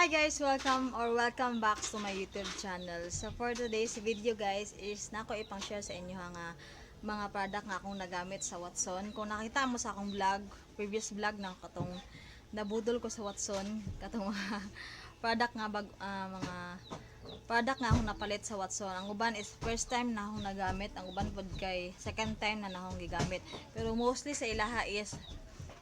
Hi guys, welcome back to my YouTube channel. So for today's video guys is nako ipang share sa inyo nga mga product nga akong nagamit sa Watson. Kung nakita mo sa akong vlog, previous vlog na katong nabudol ko sa Watson, katong mga product nga mga product nga akong napalit sa Watson. Ang uban is first time na akong nagamit, ang uban pod kay second time na akong gigamit. Pero mostly sa ilaha is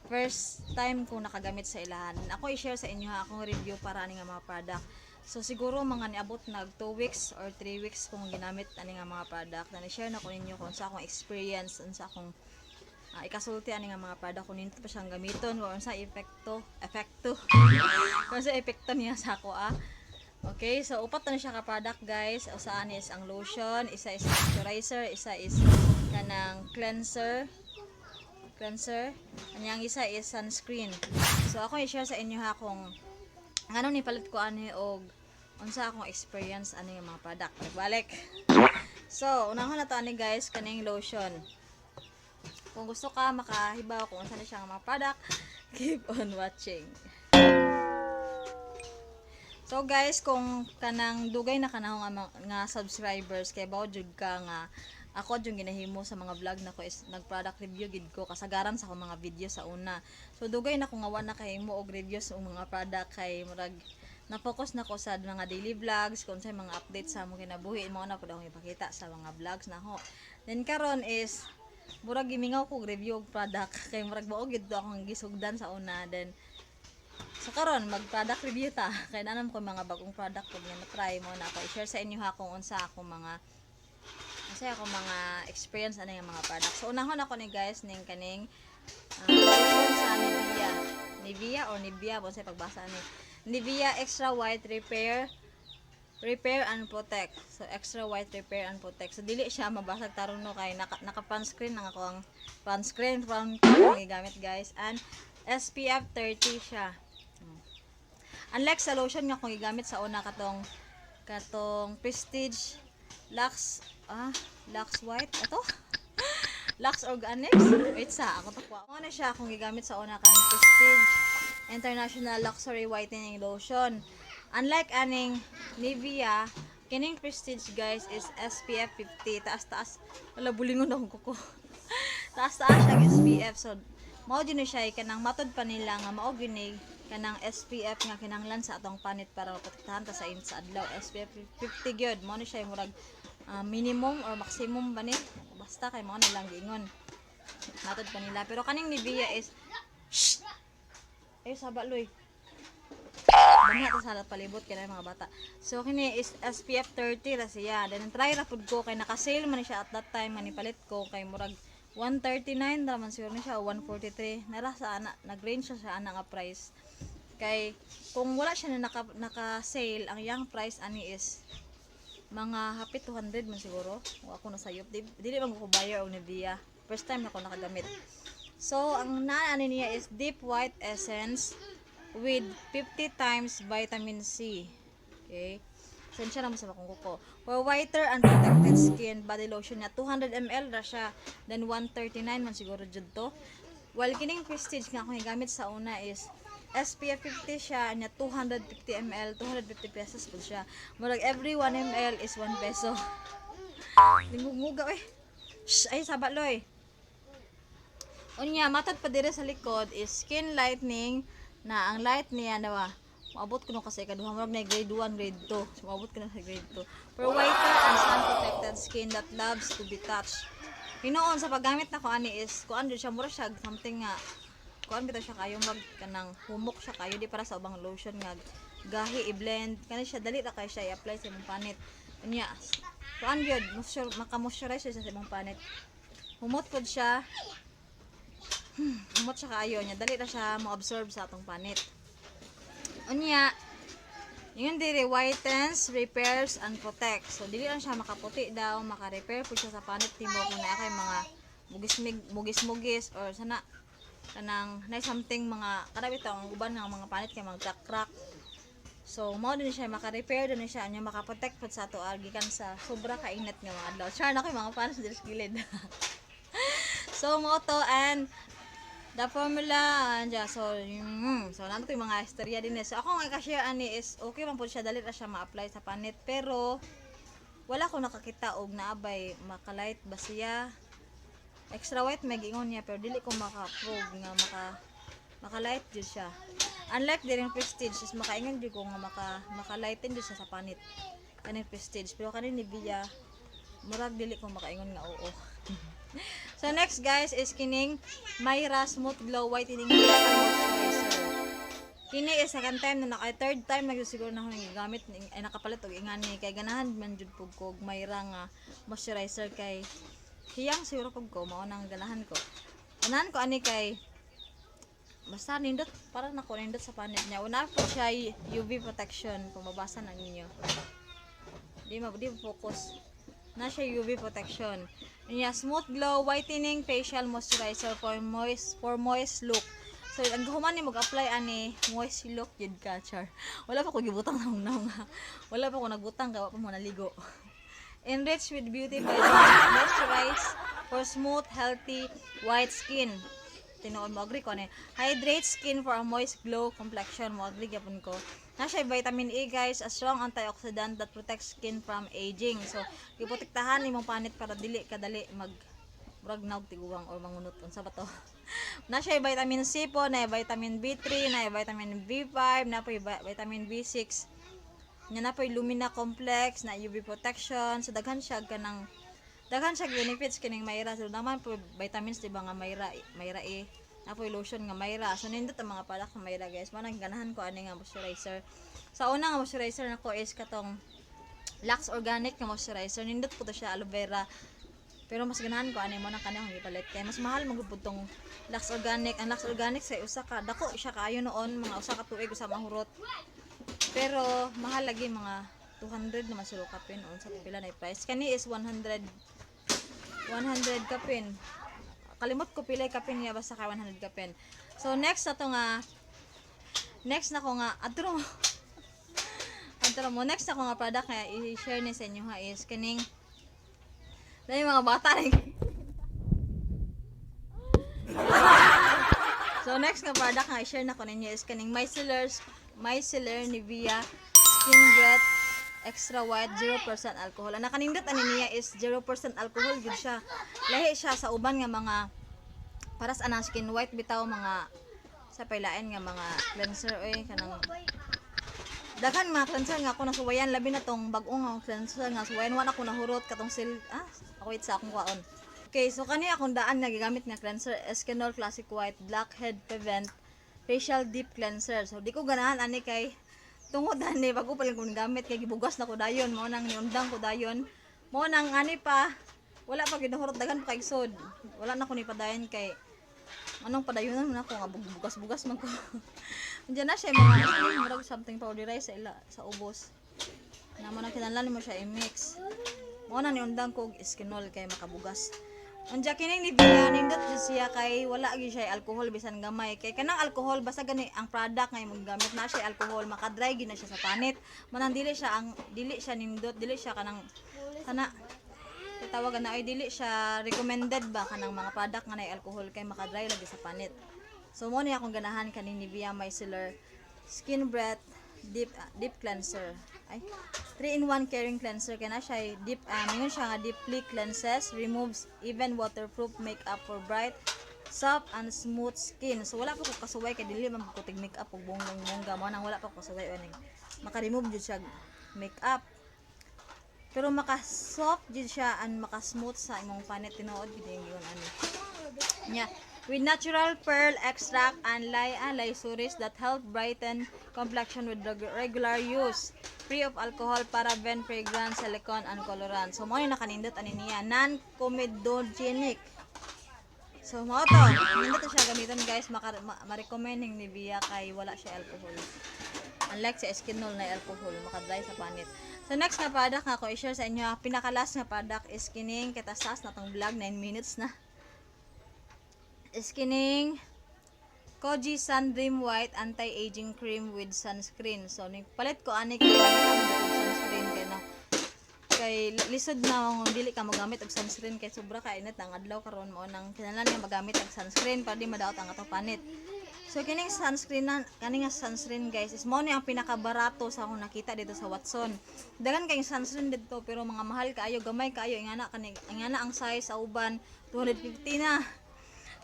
first time ko nakagamit sa ilahan. Ako i-share sa inyo akong review para ani nga mga product. So siguro mga niabot nag 2 weeks or 3 weeks kung ginamit ani nga mga product. Na i-share na ko ninyo kung sa akong experience, sa akong ikasulti ani nga mga product kung nindot pa siyang gamiton o sa epekto. Kung sa epekto niya sa ako Okay, so upat na siya ka product guys. Usaan is ang lotion, isa is moisturizer, isa is kanang cleanser. Anyang isa is sunscreen. So ako i-share sa inyo kung ano ni palit ko ani og unsa akong experience ani nga mga product. Balik. So, unahon na to ani guys kaning lotion. Kung gusto ka makahibaw kung unsa ni siya nga mga product, keep on watching. So guys, kung kanang dugay na kanahong nga subscribers kay bawo jud ka nga ako yung ginahimo sa mga vlog na ko is nag-product review gid ko kasagaran sa akong mga video sa una. So dugay na ko nga na kahimo og reviews og mga product kay murag na-focus na ko sa mga daily vlogs kung sa mga updates sa among kinabuhi mo na pud akong ipakita sa mga vlogs na ho. Then karon is murag gimingaw ko og review og product kay murag mao gid akong gisugdan sa una. Then so karon mag-product review ta kay nanam ko mga bagong product ko nga na-try mo na ako i-share sa inyo kung unsa ako mga experience ano yung mga products. So unahon ako ni guys ning kaning lotion sa Nivea mo sa pagbasa ni Nivea Extra White Repair and Protect. So Extra White Repair and Protect. So dili siya mabasag tarong no kay naka pan screen nang ako ang pan screen from gigamit guys, and SPF 30 siya. Unlike sa lotion nga kung gigamit sa una katong Prestige Lux White ato Lux Organics. Wait sa ako to po. Ano na siya kung gigamit sa una kan Prestige International Luxury Whitening Lotion. Unlike aning Nivea, kining Prestige guys is SPF 50. Taas. Wala bulingon akong kuko. Taas siya SPF. So mao din siya kanang matod pa nila nga mao ginig kanang SPF nga kinahanglan sa atong panit para maprotektahan ta sa init sa adlaw. SPF 50 gyud mao ni siya murag minimum or maximum ba ni basta kay mao na lang giingon matod pa nila. Pero kaning Nivea is sabaloy banya to sa palibot kay mga bata. So kini is SPF 30 ra siya. Then try ra pud ko kay naka-sale man siya at that time manipalit ko kay murag 139 ra man siguro ni siya o 143 nara sa ana nag-range siya sa ana nga price. Kay kung wala siya na naka-sale ang yang price ani is mga hapit 200 man siguro. O ako nasayop dili man ko buyer og Nivea, first time na ko nakagamit. So ang naano niya is Deep White Essence with 50 times vitamin C. Okay, sensya naman sa akong kuko for whiter and protected skin. Body lotion niya 200 ml ra siya, then 139 man siguro jud to. While kining Prestige nga akong gamit sa una is SPF 50 siya, niya 250 ml, 250 pesos po siya. Murag every 1 ml is 1 peso. Lingmuga ay sabaloy. Unya matad pa dire sa likod is skin lightening na ang light niya nawa. Maabot ko no kasi kaduha murag na grade 1, grade 2. So, maabot ko na sa grade 2. For whiter and sun protected skin that loves to be touched. Hinoon sa paggamit na ko ani is kuan jud siya mura siya something nga kuan bitaw siya kayo mag kanang humok siya kayo di para sa ubang lotion nga gahi i-blend kani siya dali ra kay siya i-apply sa imong panit. Unya kuan gyud maka-moisturize siya sa imong panit. Humot pod siya. Humot siya kayo nya dali ra siya mo-absorb sa atong panit. Unya yun diri whitens, repairs and protect. So dili lang siya makaputi daw, maka-repair po siya sa panit timo kung na kay mga mugis-mugis or sana kanang na something mga kanabi to ang uban ng mga panit kay mag-crack. So mao din siya maka-repair din siya nya maka-protect pud sa ato gikan sa sobra ka init nga mga adlaw. Char na kay mga panit sa gilid. So mo to, and The formula, anja, so nato yung mga istorya din eh. So ako nga ka-share ani is okay man po siya, dali ra siya ma-apply sa panit, pero wala ko nakakita og naabay makalight ba siya. Extra white may gingon niya, pero dili ko maka-prove nga maka-light jud siya. Unlike diring Prestige, is makaingon jud ko nga maka-lighten jud siya sa panit. Kaning Prestige, pero kaning Nivea murag dili ko makaingon nga oo. So next guys is kining Myra Smooth Glow Whitening Moisturizer. Kini is second time na third time na siguro na ako gamit ay nakapalit og ingani kay ganahan man jud pug ko Myra nga moisturizer kay hiyang siguro pug ko mao nang ganahan ko. Ganahan ko ani kay basta nindot para nako nindot sa panit niya. Una po siya UV protection kung mabasa na ninyo. Di focus. Na siya UV protection. Niya Smooth Glow Whitening Facial Moisturizer for moist look. So ang human ni mag-apply ani moist look jud ka char. Wala pa ko gibutang nang wala pa ko nagbutang kay wa pa mo naligo. Enriched with beauty by moisturize for smooth, healthy, white skin. Tinuod mo agree ko ani. Hydrate skin for a moist glow complexion mo agree gyapon ko. Na siya vitamin E guys, a strong antioxidant that protects skin from aging. So giprotektahan imong panit para dili kadali mag bragnaw tiguwang or mangunot unsa ba to. Na siya vitamin C po, na vitamin B3, na vitamin B5, na po vitamin B6. Nya na po Lumina complex na UV protection. So daghan siya benefits kining Myra. So naman po vitamins di ba nga Myra E. Na po lotion nga Myra. So nindot ang mga product ng Myra guys. Manang ganahan ko ani nga moisturizer. Sa una nga moisturizer nako is katong Lux Organic nga moisturizer. Nindot po to siya aloe vera. Pero mas ganahan ko ani mo nang kanang ipalit kay mas mahal magud tong Lux Organic. Ang Lux Organic sa usa ka dako siya kaayo noon mga usa ka tuig usa mahurot. Pero mahal lagi mga 200 na masulukapin unsa pila na price. Kani is 100 kapin. Kalimot ko pilay kapin niya basta ka 100 kapin. So next na ko nga adto mo next na ko nga product nga i-share ni sa inyo ha is kining dahil mga bata rin. So next nga product nga i-share na ko ninyo is kining Micellar Nivea Skin Breath Extra White 0% alcohol. Ang nakanindot ani niya is 0% alcohol gud siya. Lahi siya sa uban nga mga para sa anang skin white bitaw mga sa pailain nga mga cleanser kanang daghan mga cleanser nga ako nasuwayan labi na tong bag-o nga cleanser nga suwayan wa na ko nahurot katong wait sa akong kwaon. Okay, so kani akong daan nga gigamit nga cleanser Escanol Classic White Blackhead Prevent Facial Deep Cleanser. So di ko ganahan ani kay tungod ani bago pa lang ko gamit kay gibugas na ko dayon mo nang niundang ko dayon mo nang ani pa wala pa ginahurot daghan pa kay sod wala na ko ni padayon kay anong padayonan na ko nga bugas-bugas man ko diyan na siya mga murag something powderize sa ubos na mo nang kinahanglan mo siya i-mix mo nang niundang ko Escanol kay makabugas. Anja kining Nivea nindot jud siya kay wala gyud siya alcohol bisan gamay kay kanang alcohol basta gani ang product nga imong gamit na siya alcohol maka-dry gyud na siya sa panit manang dili siya nindot dili siya kanang kana tawagan na ay dili siya recommended ba kanang mga product nga nay alcohol kay maka-dry lagi sa panit. So mo ni akong ganahan kaning Nivea Micellar Skin Breath Deep Cleanser. Ay 3-in-1 caring cleanser kay na siya deep ngayon siya nga deeply cleanses, removes even waterproof makeup for bright, soft and smooth skin. So wala pa ko kasuway kay dili man ko tig makeup og bongga mo nang wala pa ko kasuway ani. Maka-remove jud siya makeup. Pero maka-soft jud siya and maka-smooth sa imong panit tinuod gid yung ani. Nya with natural pearl extract and lysoris that help brighten complexion with regular use, free of alcohol, paraben, fragrance, silicone, and colorant. So mo ni nakanindot ani niya non-comedogenic. So mo to nindot siya gamiton guys ma-recommend ning Nivea kay wala siya alcohol. Unlike sa Escanol na alcohol maka-dry sa panit. So next na product nga ko i-share sa inyo, pinakalas nga product is kining kitasas na tong vlog 9 minutes na. Is kining Koji Sun Dream White Anti-Aging Cream with Sunscreen. So palit ko ani kay sunscreen kay lisod na kung dili ka magamit og sunscreen kay sobra ka init ang adlaw karon mo nang kinahanglan nga magamit og sunscreen para di madaot ang atong panit. So kining sunscreen kani nga sunscreen guys is mo ni ang pinakabarato sa akong nakita dito sa Watson. Dagan kay sunscreen dito pero mga mahal kaayo, gamay kaayo ingana ang size sa uban 250 na.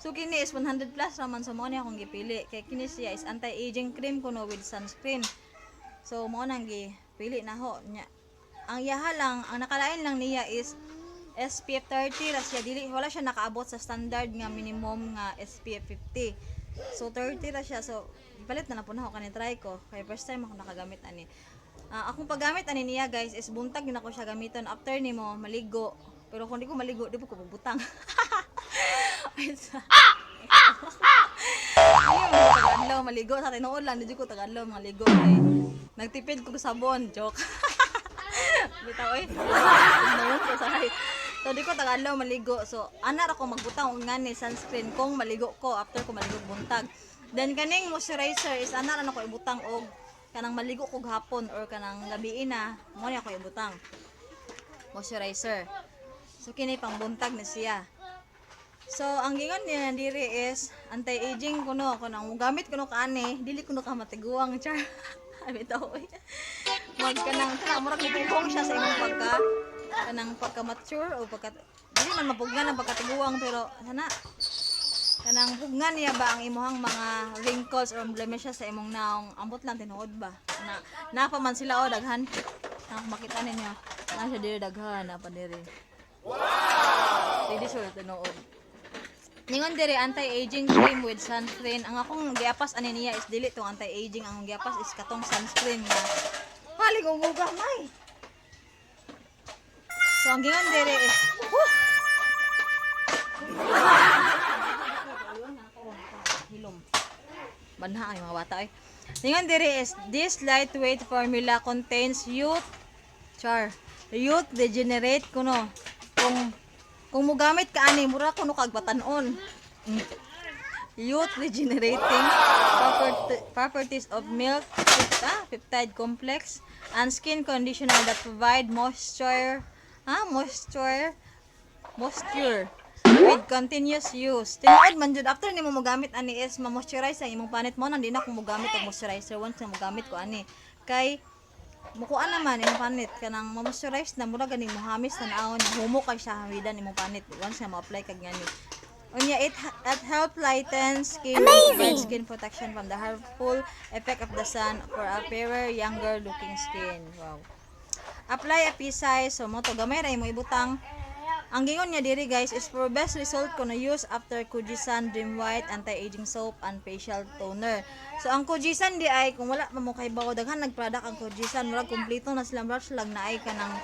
So kini is 100 plus raman sa mo ni akong gipili kay kini siya is anti-aging cream kuno with sunscreen. So mo nang gipili na ho nya. Ang yaha lang, ang nakalain lang niya is SPF 30 ra siya, dili wala siya nakaabot sa standard nga minimum nga SPF 50. So 30 ra siya. So ipalit na po na ako kani try ko. Kay first time ako nakagamit ani. Akong paggamit ani niya guys is buntag din ako siya gamiton after nimo maligo. Pero kung di ko maligo, di po ko magbutang. Tagadlaw maligo sa tinuod lang, di ko tagadlaw maligo kay nagtipid ko sabon, joke. Bitaw eh. So di ko tagadlaw maligo. So ana ra ko magbutang og ngani sunscreen kung maligo ko after ko maligo buntag. Then kaning moisturizer is ana ra nako ibutang og kanang maligo ko gahapon or kanang gabi na mo ni ako ibutang. Moisturizer. So kini pang buntag na siya. So ang gingon niya diri is anti-aging kuno kanang gamit kuno kaani, dili kuno ka matiguang char. Bitaw eh. Wag ka nang murag nipugong siya sa imong pagka mature o pagka dili man mapugnan ang pagkatiguang pero sana kanang pugnan niya ba ang imong mga wrinkles or blemishes sa imong naong ambot lang tinuod ba na pa man sila o daghan makita ninyo na siya diri daghan na pa diri. Wow, dili sure tinuod. Ningon diri anti-aging cream with sunscreen. Ang akong giapas ani niya is dili tong anti-aging, ang giapas is katong sunscreen nga hali ko gamay. So ang gingon diri is hilom. Banha ang mga bata ay. Ningon diri is this lightweight formula contains youth regenerate kuno. Kung mo gamit ka ani mura kuno kag batan-on. Youth regenerating properties of milk peptide complex and skin conditioner that provide moisture with continuous use. Tinuod man jud after nimo mo gamit ani is ma-moisturize ang imong panit mo nang di na ko mo gamit og moisturizer once na mo gamit ko ani kay mukuan naman imong panit kanang ma-moisturize na mura ganing mohamis na naon humok kay siya hamidan imong panit once na mo-apply kag ngani. Unya it help lighten skin, provide skin protection from the harmful effect of the sun for a fairer, younger looking skin. Wow. Apply a pea-size so mo to gamay ra imo ibutang. Ang gingon niya diri guys is for best result kuno use after Kojisan Dream White anti-aging soap and facial toner. So ang Kojisan di ay kung wala pa mo kay bawo daghan nag-product ang Kojisan wala kompleto na sila brush lang na ay kanang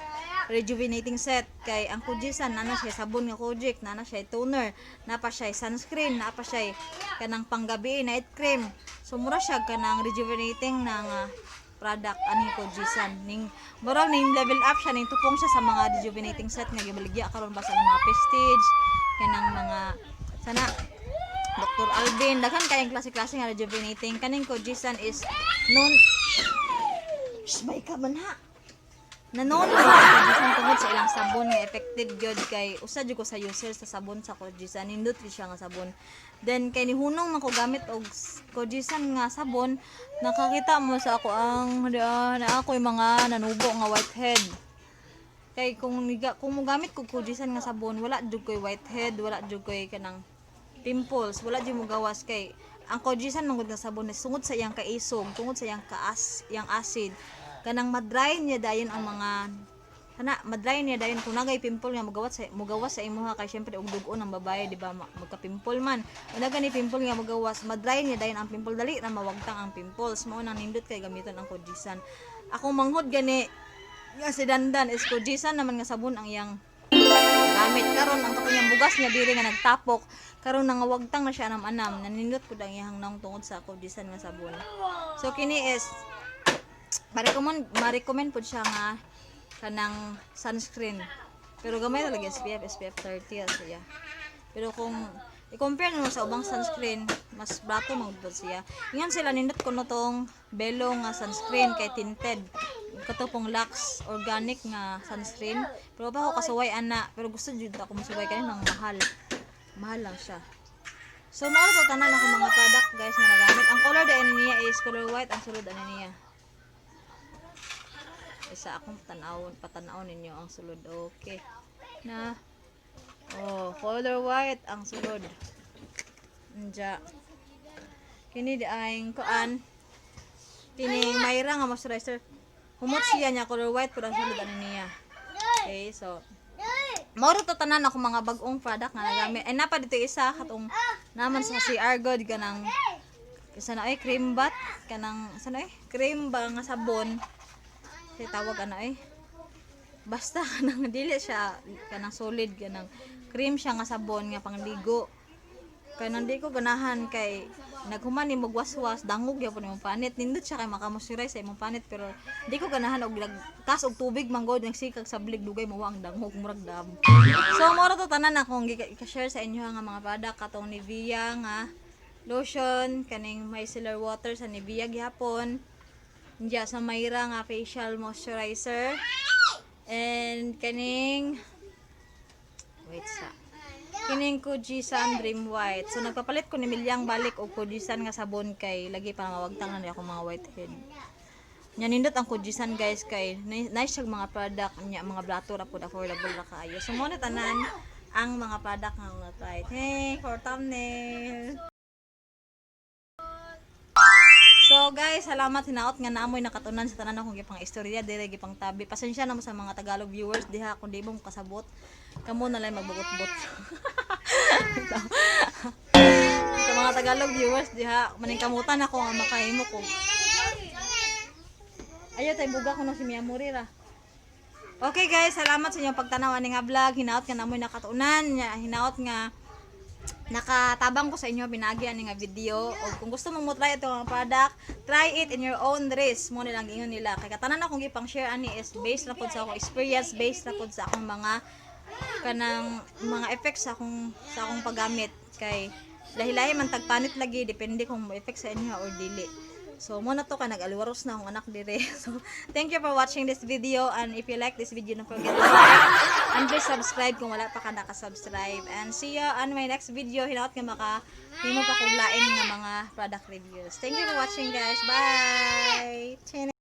rejuvenating set kay ang Kojisan nana siya sabon nga Kojic, nana siya toner, napa siya sunscreen, napa siya kanang panggabi night cream. So mura siya kanang rejuvenating na product ani Kojisan ning murag ning level up siya ning tupong siya sa mga rejuvenating set nga gibaligya karon ba sa mga prestige kanang mga sana Dr. Alvin daghan kayang klase-klase nga rejuvenating kaning Kojisan is known may ka man ha nanon Kojisan tungod sa ilang sabon nga effective gyud kay usa jud ko sa user sa sabon sa Kojisan nindot siya nga sabon. Then kay ni hunong man ko gamit og Kojisan nga sabon nakakita mo sa ako ang na ako'y mga nanubo nga whitehead. Kay kung mo gamit ko Kojisan nga sabon wala jud koy whitehead, wala jud koy kanang pimples, wala jud mo gawas kay ang Kojisan mangud nga sabon is tungod sa iyang kaisog, tungod sa iyang iyang acid kanang madry niya dayon ang mga madry niya dayon kung nagay pimple nga mugawas sa imuha kay syempre og dugon ang babae di ba magka-pimple man una gani pimple nga mugawas madry niya dayon ang pimple dali ra mawagtang ang pimples mao nang nindot kay gamiton ang Kojisan. Ako manghod gani nga si Dandan is Kojisan naman nga sabon ang iyang gamit karon ang katong bugas niya diri nga nagtapok karon nangawagtang na siya anam-anam nanindot pud ang iyang naong tungod sa Kojisan nga sabon. So kini is ma-recommend po siya nga kanang sunscreen. Pero gamay talaga SPF 30 siya. Pero kung i-compare mo sa ubang sunscreen, mas brato magdud siya. Ingon sila nindot ko no tong Belo nga sunscreen kay tinted. katupong Lux organic nga sunscreen. Pero ba ako kasuway ana, pero gusto jud ako masuway kay nang mahal. Mahal lang siya. So mao sa tanan ako mga product guys nga nagamit. Ang color din niya is color white, ang sulod ani niya. Isa akong patanawon ninyo ang sulod. Okay. Na color white ang sulod. Nja. Kini di ay kuan. Kini Mayra nga moisturizer. Humot siya niya color white pero ang sulod ani niya. Okay, so moro to tanan ako mga bag-ong product nga nagamit. Ay napa dito isa katong naman sa CR God kanang isa na ay cream bath kanang sana ay cream ba nga sabon. Kaya tawag ano ay basta kanang dili siya kanang solid kanang cream siya nga sabon nga pangligo. Kaya nandi ko ganahan kay naghuman ni magwaswas dangog gyapon imong panit nindot siya kay makamoisturize sa imong panit pero di ko ganahan og kas og tubig manggod nagsikag sa blig dugay mo ang dangog murag dam. So moro to tanan akong i-share sa inyo nga mga product katong Nivea nga lotion kaning micellar water sa Nivea gihapon. Diya sa Mayra nga facial moisturizer and kaning kining Kujisan Dream White. So nagpapalit ko ni Milyang balik og Kujisan nga sabon kay lagi pa mawagtang na ako mga whitehead. Nya nindot ang Kujisan guys kay nice siyang mga product nya mga blato ra pud affordable ra kaayo. So mo na tanan ang mga product nga nga try. Hey, for thumbnail. So guys, salamat hinaot nga naamoy nakatunan sa tanan akong gipang istorya dire gipang tabi. Pasensya na mo sa mga Tagalog viewers diha kung di mo kasabot. Kamo na lang magbugot-bot. Sa mga Tagalog viewers diha maning kamutan ako nga makahimo ko. Ayo tay buga ko no si Mia Murira. Okay guys, salamat sa inyong pagtanaw ani nga vlog. Hinaot nga namoy nakatunan nya hinaot nga nakatabang ko sa inyo binagi ani nga video o kung gusto mo try ito nga product try it in your own risk mo nilang ingon nila kay katanan akong gipang share ani is based na pod sa akong experience based na pod sa akong mga kanang mga effects sa akong paggamit kay lahi-lahi man tagpanit lagi depende kung mo effect sa inyo or dili. So mo na to ka nag-alwaros na akong anak dire. So thank you for watching this video and if you like this video don't forget to like and please subscribe kung wala pa ka naka-subscribe and see you on my next video. Hinaot nga makahimo pa kog lain nga mga product reviews. Thank you for watching guys. Bye.